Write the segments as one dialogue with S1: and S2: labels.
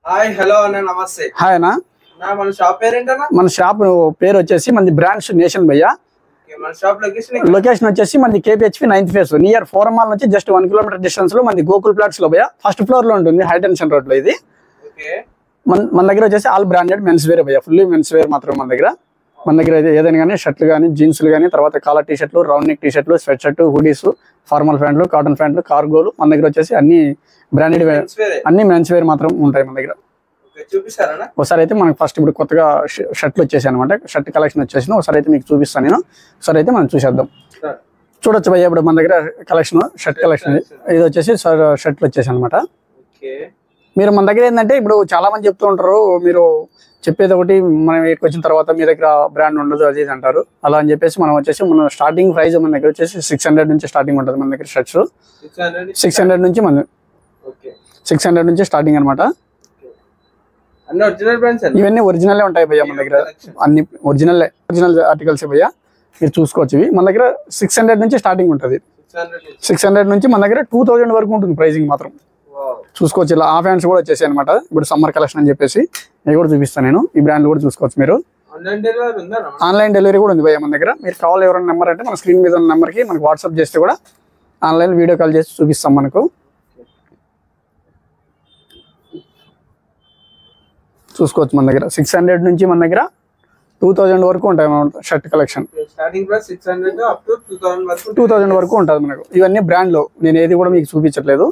S1: Hi hello అన్న నమస్తే.
S2: Hi అన్న.
S1: మన షాప్ పేరేంటన్నా?
S2: మన షాప్ పేరు వచ్చేసి మనది బ్రాండ్స్ నేషన్ భయ్య.
S1: మన షాప్
S2: లొకేషన్ వచ్చేసి మనది కేపీహెచ్పి 9th phase near forum mall నుంచి జస్ట్ 1 కిలోమీటర్ డిస్టెన్స్ లో మనది గోకుల్ ప్లాట్స్ లో భయ్య. ఫస్ట్ ఫ్లోర్ లో ఉంటుంది హై టెన్షన్ రోడ్ లో ఇది. మన దగ్గర వచ్చేసి ఆల్ బ్రాండెడ్ మెన్స్ వేర్ భయ్య. ఫుల్లీ మెన్స్ వేర్ మాత్రం మన దగ్గర అయితే ఏదైనా కానీ షర్ట్లు కానీ జీన్స్లు కానీ తర్వాత కాలర్ టీ షర్ట్లు రౌండ్ నెక్ టీ షర్ట్లు స్వెట్ షర్ట్ హుడీస్ ఫార్మల్ ప్యాంట్లు కాటన్ ప్యాంట్లు కార్గోలు మన దగ్గర వచ్చేసి అన్ని బ్రాండెడ్ అన్ని మెన్స్ వేర్ మాత్రం ఉంటాయి మన దగ్గర. ఒకసారి అయితే మనకి ఫస్ట్ ఇప్పుడు కొత్తగా షర్ట్లు వచ్చేసాయి అనమాట. షర్ట్ కలెక్షన్ వచ్చేసి ఒకసారి అయితే మీకు చూపిస్తాను నేను. ఒకసారి అయితే మనం చూసేద్దాం. చూడొచ్చు భయ్య ఇప్పుడు మన దగ్గర కలెక్షన్ షర్ట్ కలెక్షన్ ఇది వచ్చేసి షర్ట్లు వచ్చేసి అనమాట. మీరు మన దగ్గర ఏంటంటే ఇప్పుడు చాలా మంది చెప్తూ ఉంటారు మీరు చెప్పేది ఒకటి మనం ఇక్కడికి వచ్చిన తర్వాత మీ దగ్గర బ్రాండ్ ఉండదు అది ఇది అంటారు. అలా అని చెప్పేసి మనం వచ్చేసి మన స్టార్టింగ్ ప్రైస్ మన దగ్గర వచ్చేసి 600 నుంచి స్టార్టింగ్ ఉంటుంది మన దగ్గర షర్ట్స్. 600 నుంచి 600 నుంచి స్టార్టింగ్ అనమాట. ఇవన్నీ ఒరిజినల్ ఉంటాయి భయ్య మన దగ్గర. అన్ని ఒరిజినల్ ఆర్టికల్స్ భయ్య. మీరు చూసుకోవచ్చు ఇవి మన దగ్గర 600 నుంచి స్టార్టింగ్ ఉంటుంది. 600 నుంచి మన దగ్గర 2000 వరకు ఉంటుంది ప్రైసింగ్ మాత్రం. చూసుకోవచ్చు. ఇలా హాఫ్ హ్యాండ్స్ కూడా వచ్చేసాయి అనమాట. ఇప్పుడు సమ్మర్ కలెక్షన్ అని చెప్పేసి ఇవి కూడా చూపిస్తాను నేను. ఈ బ్రాండ్ కూడా చూసుకోవచ్చు మీరు. ఆన్లైన్ డెలివరీ కూడా ఉంది భయ్య మన దగ్గర. మీరు కావాలి ఎవరైనా నెంబర్ అంటే మన స్క్రీన్ మీద ఉన్న నెంబర్కి మనకు వాట్సాప్ చేస్తే కూడా ఆన్లైన్ వీడియో కాల్ చేసి చూపిస్తాం మనకు. చూసుకోవచ్చు మన దగ్గర 600 నుంచి మన దగ్గర 2000 వరకు ఉంటాయి షర్ట్ కలెక్షన్. 2000 వరకు ఉంటుంది మనకు. ఇవన్నీ బ్రాండ్లో నేను ఏది కూడా మీకు చూపించట్లేదు.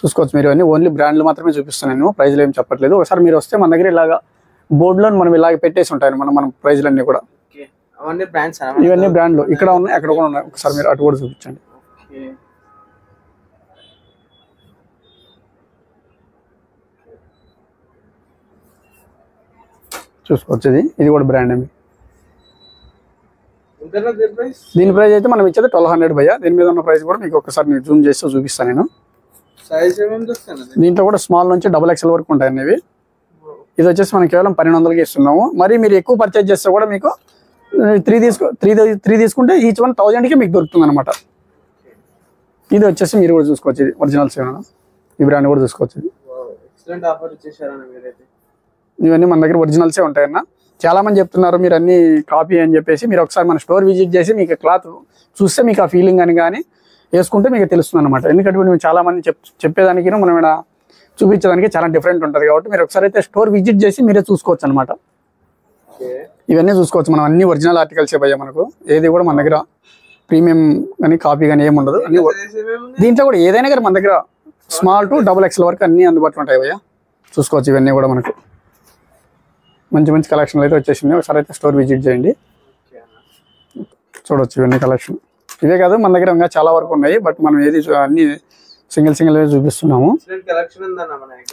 S2: చూసుకోవచ్చు మీరు. ఇవన్నీ ఓన్లీ బ్రాండ్లు మాత్రమే చూపిస్తున్నాను. ప్రైజ్లు ఏం చెప్పట్లేదు. ఒకసారి మీరు వస్తే మన దగ్గర ఇలాగా బోర్డులో మనం ఇలాగ పెట్టేసి ఉంటాయి మనం ప్రైజ్లన్నీ కూడా. ఇవన్నీ బ్రాండ్లు ఇక్కడ ఉన్నాయి అక్కడ కూడా ఉన్నాయి. ఒకసారి మీరు అటు కూడా చూపించండి. చూసుకోవచ్చు. ఇది కూడా బ్రాండ్ అండి. దీని ప్రైస్ అయితే మనం ఇచ్చేది 1200 భయ్య. దీని మీద ఉన్న ప్రైస్ కూడా మీకు ఒకసారి నేను జూమ్ చేస్తూ చూపిస్తాను నేను. దీంట్లో కూడా స్మాల్ నుంచి XXL వరకు ఉంటాయి అనేవి. ఇది వచ్చేసి మనం కేవలం 1200కి ఇస్తున్నాము. మరి మీరు ఎక్కువ పర్చేజ్ చేస్తే కూడా మీకు 3 తీసుకుంటే ఈచ్ 1000కి మీకు దొరుకుతుంది అనమాట. ఇది వచ్చేసి మీరు కూడా చూసుకోవచ్చు. ఇది ఒరిజినల్స్ ఈ బ్రాండ్ కూడా చూసుకోవచ్చు. ఇవన్నీ మన దగ్గర ఒరిజినల్సే ఉంటాయన్న. చాలా మంది చెప్తున్నారు మీరు అన్ని కాపీ అని చెప్పేసి. మీరు ఒకసారి మన స్టోర్ విజిట్ చేసి మీకు క్లాత్ చూస్తే మీకు ఆ ఫీలింగ్ అని కానీ వేసుకుంటే మీకు తెలుస్తుంది అనమాట. ఎందుకంటే మేము చాలా మంది చెప్పేదానికి మనం ఇక్కడ చూపించడానికి చాలా డిఫరెంట్ ఉంటుంది కాబట్టి మీరు ఒకసారి అయితే స్టోర్ విజిట్ చేసి మీరే చూసుకోవచ్చు అనమాట. ఇవన్నీ చూసుకోవచ్చు. మనం అన్ని ఒరిజినల్ ఆర్టికల్స్ భయ్య. మనకు ఏది కూడా మన దగ్గర ప్రీమియం కానీ కాపీ కానీ ఏమి ఉండదు. అన్ని దీంట్లో కూడా ఏదైనా కానీ మన దగ్గర స్మాల్ టు XXL వరకు అన్ని అందుబాటులో ఉంటాయి భయ్య. చూసుకోవచ్చు. ఇవన్నీ కూడా మనకు మంచి మంచి కలెక్షన్లు అయితే వచ్చేసింది. ఒకసారి అయితే స్టోర్ విజిట్ చేయండి. చూడవచ్చు ఇవన్నీ కలెక్షన్. ఇవే కాదు మన దగ్గర ఇంకా చాలా వరకు ఉన్నాయి. బట్ మనం ఏది అన్ని సింగిల్ చూపిస్తున్నాము.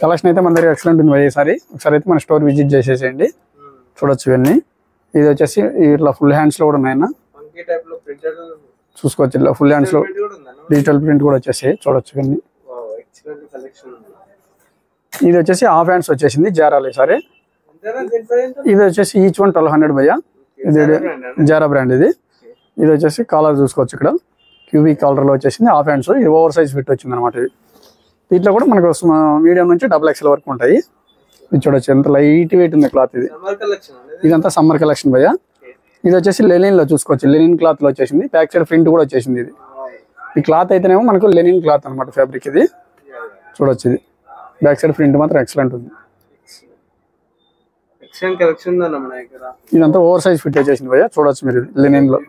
S2: కలెక్షన్ అయితే మన దగ్గర ఎక్సలెంట్ ఉంది ఈసారి. ఒకసారి అయితే మన స్టోర్ విజిట్ చేసేసేయండి. చూడొచ్చు ఇవన్నీ. ఇది వచ్చేసి ఇట్లా ఫుల్ హ్యాండ్స్ లో కూడా ఉన్నాయన్న. చూసుకోవచ్చు. ఇట్లా ఫుల్ హ్యాండ్స్ లో డిజిటల్ ప్రింట్ కూడా వచ్చేసి చూడొచ్చు ఇవన్నీ. ఇది వచ్చేసి హాఫ్ హ్యాండ్స్ వచ్చేసింది జారాలు ఈసారి. ఇది వచ్చేసి ఈచ్ 1200 భయ్య. ఇది జారా బ్రాండ్. ఇది వచ్చేసి కాలర్ చూసుకోవచ్చు. ఇక్కడ క్యూబీ కాలర్ లో వచ్చేసింది హాఫ్ హ్యాండ్స్. ఇది ఓవర్ సైజ్ ఫిట్ వచ్చింది అనమాట. ఇది దీంట్లో కూడా మనకు మీడియం నుంచి XXL వరకు ఉంటాయి. ఇది చూడొచ్చు ఎంత లైట్ వెయిట్ ఉంది క్లాత్. ఇదంతా సమ్మర్ కలెక్షన్ భయ్య. ఇది వచ్చేసి లెనిన్ లో చూసుకోవచ్చు. లెనిన్ క్లాత్ లో వచ్చేసింది. బ్యాక్ సైడ్ ప్రింట్ కూడా వచ్చేసింది. ఇది ఈ క్లాత్ అయితేనేమో మనకు లెనిన్ క్లాత్ అనమాట ఫ్యాబ్రిక్. ఇది చూడొచ్చు. ఇది బ్యాక్ సైడ్ ప్రింట్ మాత్రం ఎక్సలెంట్ ఉంది. ఇదంతా ఓవర్ సైజ్ ఫిట్ వచ్చేసింది భయ్య. చూడొచ్చు మీరు లెనిన్ లో.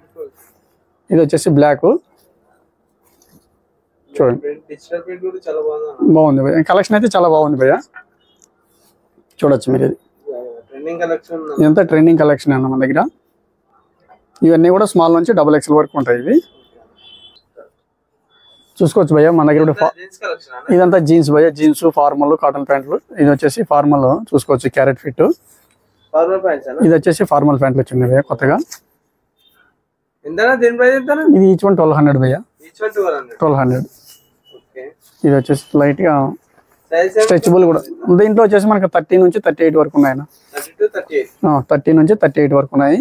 S2: ఇది వచ్చేసి బ్లాక్. చూడండి బాగుంది భయ్య. కలెక్షన్ అయితే చాలా బాగుంది భయ్య. చూడొచ్చు మీరు. ఇదంతా ట్రెండింగ్ కలెక్షన్ అన్న మన దగ్గర. ఇవన్నీ కూడా స్మాల్ నుంచి XXL వరకు ఉంటాయి. ఇవి చూసుకోవచ్చు భయ్య మన దగ్గర. ఇదంతా జీన్స్ భయ్య. జీన్స్ ఫార్మల్ కాటన్ ప్యాంట్లు. ఇది వచ్చేసి ఫార్మల్ చూసుకోవచ్చు క్యారెట్ ఫిట్. ఇది వచ్చేసి ఫార్మల్ ప్యాంట్లు వచ్చింది భయ్య కొత్తగా. ఇది ఈచ్ 1200 భయ్య. 1200. ఇది వచ్చేసి లైట్ గా స్ట్రెచబుల్ కూడా. దీంట్లో వచ్చేసి మనకి 30 నుంచి 38 వరకు ఉన్నాయి. 30 నుంచి 38 వరకు ఉన్నాయి.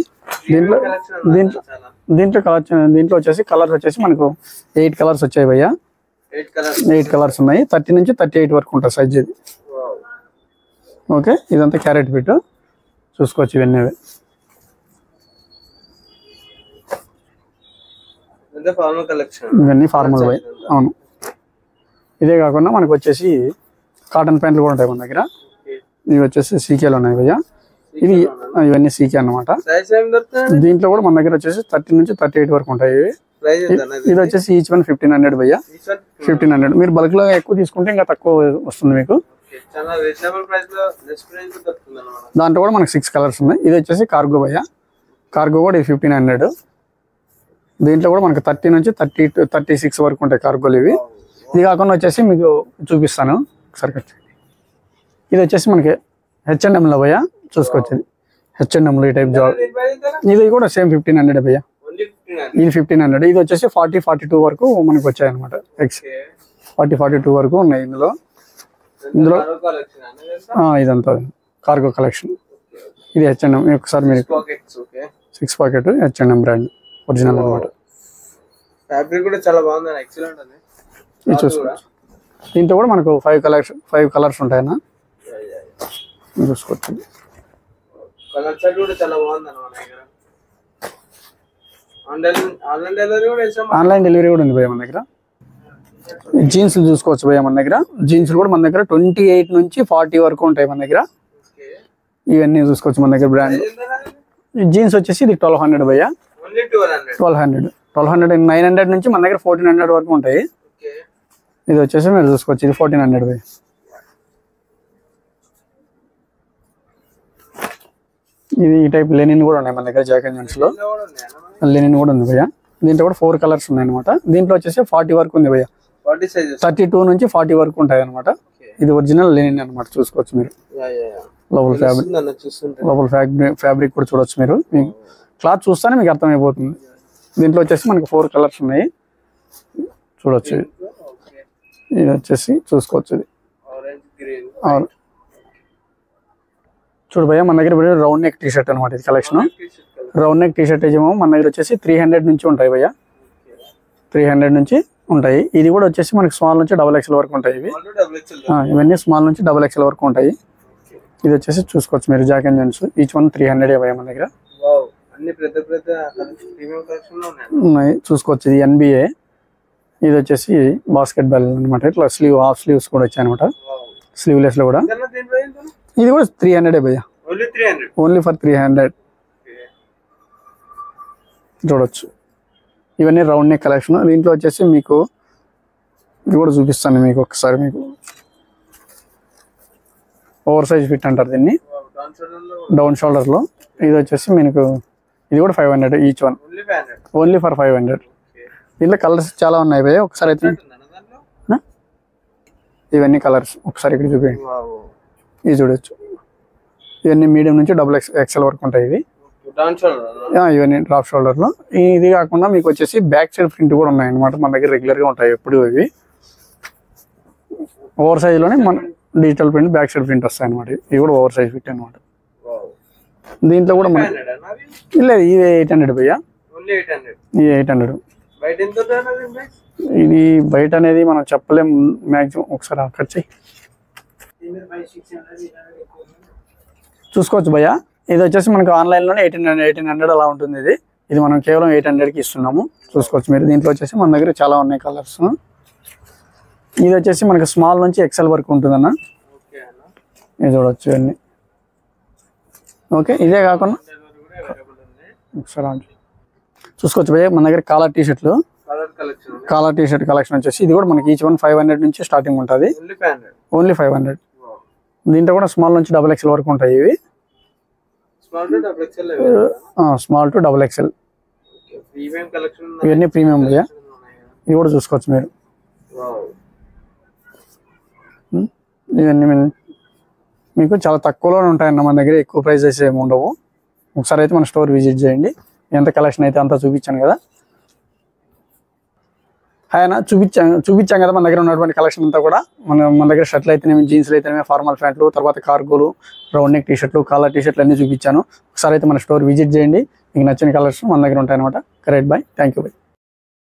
S2: దీంట్లో వచ్చేసి కలర్స్ వచ్చేసి మనకు 8 కలర్స్ వచ్చాయి భయ్య. 8 కలర్స్ ఉన్నాయి. 30 నుంచి 38 వరకు ఉంటుంది సైజ్. ఇది ఓకే, ఇదంతా క్యారెట్ ఫిట్ చూసుకోవచ్చు. ఇవన్నీ
S1: ఫార్మల్ కలెక్షన్,
S2: ఇవన్నీ ఫార్మల్ బై. అవును, ఇదే కాకుండా మనకు వచ్చేసి కాటన్ ప్యాంట్లు కూడా ఉంటాయి మన దగ్గర. ఇవి వచ్చేసి సీకేలు ఉన్నాయి భయ్య. ఇది ఇవన్నీ సీకే అన్నమాట. దీంట్లో కూడా మన దగ్గర వచ్చేసి 30 నుంచి 38 వరకు ఉంటాయి. ఇది వచ్చేసి ఈచ్ వన్ 1500 భయ్య. 1500. మీరు బల్క్ లో ఎక్కువ తీసుకుంటే ఇంకా తక్కువ వస్తుంది మీకు. దాంట్లో కూడా మనకి 6 కలర్స్ ఉన్నాయి. ఇది వచ్చేసి కార్గో భయ్య. కార్గో కూడా 1500. దీంట్లో కూడా మనకి 30 నుంచి 36 వరకు ఉంటాయి కార్గోలు ఇవి. ఇది కాకుండా వచ్చేసి మీకు చూపిస్తాను ఒకసారి. ఇది వచ్చేసి మనకి H&M లో భయ్య చూసుకోవచ్చు. H&M లో ఈ టైప్ జాబ్. ఇది కూడా సేమ్ 1500 భయ్య. ఇది 1500. ఇది వచ్చేసి 40-42 వరకు మనకు వచ్చాయి అనమాట. 40-42 వరకు ఉన్నాయి ఇందులో. ఇదంతా కార్గో కలెక్షన్. ఇది H&M. ఒకసారి మీరు 6 పాకెట్ H&M బ్రాండ్ ఒరిజినల్ అనమాట.
S1: ఫ్యాబ్రిక్ కూడా చాలా బాగుంది, ఎక్సలెంట్ ఉంది.
S2: ఇది చూసుకోవచ్చు. దీంట్లో కూడా మనకు 5 కలర్స్ ఉంటాయన్న చూసుకోవచ్చు.
S1: కలర్ చార్ట్ కూడా చాలా బాగుంది అన్నమాట.
S2: ఆన్లైన్ డెలివరీ కూడా ఉంది భయ్య మన దగ్గర. జీన్స్ చూసుకోవచ్చు భయ్య మన దగ్గర. జీన్స్ కూడా మన దగ్గర 28 నుంచి 40 వరకు ఉంటాయి మన దగ్గర. ఇవన్నీ చూసుకోవచ్చు మన దగ్గర బ్రాండ్. జీన్స్ వచ్చేసి ఇది 1200 భయ్య. 1200 900 నుంచి మన దగ్గర 1400 వరకు ఉంటాయి. ఇది వచ్చేసి మీరు చూసుకోవచ్చు. ఇది 1400 భయ్య. ఇది ఈ టైప్ లెనిన్ కూడా ఉన్నాయి మన దగ్గర. జాక్ అండ్ జోన్స్ లో లెనిన్ కూడా ఉంది భయ్య. దీంట్లో కూడా 4 కలర్స్ ఉన్నాయి అనమాట. దీంట్లో వచ్చేసి 40 వరకు ఉంది భయ్య. 32 నుంచి 40 వరకు ఉంటాయి అనమాట. ఇది ఒరిజినల్ లెనిన్ అనమాట. చూసుకోవచ్చు మీరు. లోపల ఫ్యాబ్రిక్ కూడా చూడొచ్చు మీరు. క్లాత్ చూస్తేనే మీకు అర్థమైపోతుంది. దీంట్లో వచ్చేసి మనకి 4 కలర్స్ ఉన్నాయి చూడొచ్చు. ఇది వచ్చేసి చూసుకోవచ్చు. ఇది చూడు భయ్య మన దగ్గర రౌండ్ నెక్ టీ షర్ట్ అనమాట. ఇది collection round neck T shirt ఏమో మన దగ్గర వచ్చేసి 300 నుంచి ఉంటాయి భయ్య. 300 నుంచి ఉంటాయి. ఇది కూడా వచ్చేసి మనకి స్మాల్ నుంచి XXL వరకు ఉంటాయి. ఇవన్నీ స్మాల్ నుంచి XXL వరకు ఉంటాయి. ఇది వచ్చేసి చూసుకోవచ్చు మీరు. Jack and Jones each one 300 భయ్య మన దగ్గర ఉన్నాయి. చూసుకోవచ్చు. ఇది NBA. ఇది వచ్చేసి బాస్కెట్ బాల్ అనమాట. ఇట్లా హాఫ్ స్లీవ్స్ కూడా వచ్చాయి అనమాట. స్లీవ్లెస్ లో కూడా. ఇది కూడా 300 భయ్య. ఓన్లీ ఫర్ 300 చూడొచ్చు. ఇవన్నీ రౌండ్ నెక్ కలెక్షన్. దీంట్లో వచ్చేసి మీకు ఇది కూడా చూపిస్తాను మీకు ఒకసారి. మీకు ఓవర్ సైజ్ ఫిట్ అంటారు దీన్ని, డౌన్ షోల్డర్ లో. ఇది వచ్చేసి మీకు ఇది కూడా 500 ఈచ్ వన్. Only for 500. దీంట్లో కలర్స్ చాలా ఉన్నాయి భయ్య. ఒకసారి అయితే ఇవన్నీ కలర్స్ ఒకసారి ఇక్కడ చూపించండి. ఇది చూడొచ్చు. ఇవన్నీ మీడియం నుంచి XXL వరకు ఉంటాయి ఇవి. ఇవన్నీ డ్రాప్ షోల్డర్ లో. ఇది కాకుండా మీకు వచ్చేసి బ్యాక్ సైడ్ ప్రింట్ కూడా ఉన్నాయి అనమాట మన దగ్గర. రెగ్యులర్ గా ఉంటాయి ఎప్పుడు ఇవి. ఓవర్ సైజ్ లోనే మన digital print back side print వస్తాయి అనమాట. ఇవి కూడా ఓవర్ సైజ్ ఫిట్ అనమాట. దీంట్లో కూడా మన లేదు. ఇది 800 భయ్య. ఇది 800. ఇది బయట అనేది మనం చెప్పలేం మ్యాక్సిమం. ఒకసారి కట్ చేయి చూసుకోవచ్చు భయ్య. ఇది వచ్చేసి మనకు ఆన్లైన్ లోనే 1800 అలా ఉంటుంది. ఇది మనం కేవలం 800కి ఇస్తున్నాము. చూసుకోవచ్చు మీరు. దీంట్లో వచ్చేసి మన దగ్గర చాలా ఉన్నాయి కలర్స్. ఇది వచ్చేసి మనకి స్మాల్ నుంచి XL వరకు ఉంటుంది అన్న. ఇది చూడవచ్చు ఇవన్నీ. ఓకే, ఇదే కాకుండా ఒకసారి చూసుకోవచ్చు భయ్య మన దగ్గర కాలర్ టీ షర్ట్లు. కాలర్ టీ షర్ట్ కలెక్షన్ వచ్చేసి ఇది కూడా మనకి ఈచ్ వన్ 500 నుంచి స్టార్టింగ్ ఉంటుంది. ఓన్లీ 500. దీంట్లో కూడా స్మాల్ నుంచి XXL వరకు ఉంటాయి ఇవి. Small to XXL. ఇవన్నీ ప్రీమియం భయ్య. ఇవి కూడా చూసుకోవచ్చు మీరు. ఇవన్నీ మీకు చాలా తక్కువలోనే ఉంటాయన్న మన దగ్గర. ఎక్కువ ప్రైజెస్ ఏమి ఉండవు. ఒకసారి అయితే మన స్టోర్ విజిట్ చేయండి. ఎంత కలెక్షన్ అయితే అంతా చూపించాను కదా. ఆయన చూపించాం కదా మన దగ్గర ఉన్నటువంటి కలెక్షన్ అంతా కూడా. మన దగ్గర షర్ట్లు అయితేనేమి, జీన్స్లు అయితేనేమి, ఫార్మల్ ప్యాంట్లు, తర్వాత కార్గోలు, రౌండ్ నెక్ టీ షర్ట్లు, కాలర్ టీ షర్ట్లు అన్నీ చూపించాను. ఒకసారి అయితే మన స్టోర్ విజిట్ చేయండి. మీకు నచ్చిన కలర్స్ మన దగ్గర ఉంటాయన్నమాట. Correct bye. Thank you bye.